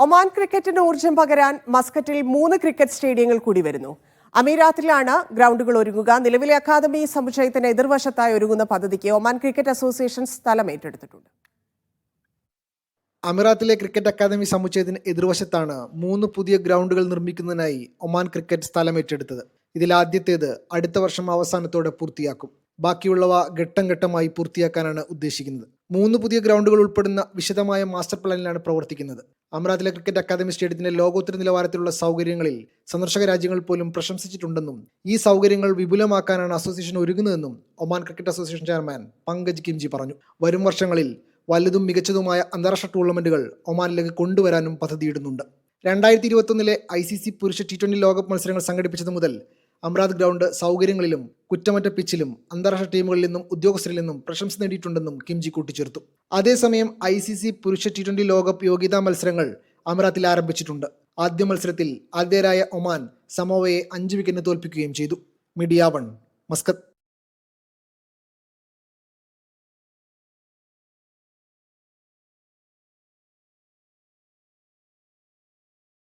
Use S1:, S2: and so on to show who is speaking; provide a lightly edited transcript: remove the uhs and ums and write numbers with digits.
S1: Oman ക്രിക്കറ്റിന് ഊർജ്ജം പകരാൻ മസ്കറ്റിൽ 3 ക്രിക്കറ്റ് സ്റ്റേഡിയങ്ങൾ കൂടി വരുന്നു. അമീറാത്തിലാണ് ഗ്രൗണ്ടുകൾ ഒരുങ്ങുക. നിലവിലെ അക്കാദമി സമുച്ചയത്തിന് എതിർവശത്തായി ഒരുങ്ങുന്ന പദ്ധതിക്ക് ഒമാൻ ക്രിക്കറ്റ് അസോസിയേഷൻ സ്ഥലം ഏറ്റെടുത്തിട്ടുണ്ട്.
S2: അമീറാത്തിലെ ക്രിക്കറ്റ് അക്കാദമി സമുച്ചയത്തിന് എതിർവശത്താണ് 3 പുതിയ ഗ്രൗണ്ടുകൾ നിർമ്മിക്കുന്നതിനായി ഒമാൻ ക്രിക്കറ്റ് സ്ഥലം ഏറ്റെടുത്തത്. ഇതിൽ ആദ്യത്തേത് അടുത്ത വർഷം അവസാനത്തോടെ പൂർത്തിയാക്കും. ബാക്കിയുള്ളവ ഘട്ടം ഘട്ടമായി പൂർത്തിയാക്കാനാണ് ഉദ്ദേശിക്കുന്നത്. 3 പുതിയ ഗ്രൗണ്ടുകൾ ഉൾപ്പെടുന്ന വിശദമായ മാസ്റ്റർ പ്ലാനിലാണ് പ്രവർത്തിക്കുന്നത്. അമീറാത്തിലെ ക്രിക്കറ്റ് അക്കാദമി സ്റ്റേഡിയത്തിന്റെ ലോകോത്തര നിലവാരത്തിലുള്ള സൗകര്യങ്ങളിൽ സന്ദർശക രാജ്യങ്ങൾ പോലും പ്രശംസിച്ചിട്ടുണ്ടെന്നും ഈ സൗകര്യങ്ങൾ വിപുലമാക്കാനാണ് അസോസിയേഷൻ ഒരുങ്ങുന്നതെന്നും Oman cricket association chairman Pankaj Kimji പറഞ്ഞു. വരും വർഷങ്ങളിൽ വലുതും മികച്ചതുമായ അന്താരാഷ്ട്ര ടൂർണമെന്റുകൾ ഒമാനിലേക്ക് കൊണ്ടുവരാനും പദ്ധതിയിടുന്നുണ്ട്. 2021 ICC പുരുഷ T20 ലോകകപ്പ് മത്സരങ്ങൾ സംഘടിപ്പിച്ചത് മുതൽ അമീറാത്ത് ഗ്രൗണ്ട് സൗകര്യങ്ങളിലും കുറ്റമറ്റ പിച്ചിലും അന്താരാഷ്ട്ര ടീമുകളിൽ നിന്നും ഉദ്യോഗസ്ഥരിൽ നിന്നും പ്രശംസ നേടിയിട്ടുണ്ടെന്നും കിംജി കൂട്ടിച്ചേർത്തു. അതേസമയം ICC പുരുഷ T20 ലോകകപ്പ് യോഗ്യതാ മത്സരങ്ങൾ അമീറാത്തിൽ ആരംഭിച്ചിട്ടുണ്ട്. ആദ്യ മത്സരത്തിൽ ആതിഥേയരായ ഒമാൻ സമോവയെ 5 വിക്കറ്റിന് തോൽപ്പിക്കുകയും ചെയ്തു. Media 1 Muscat.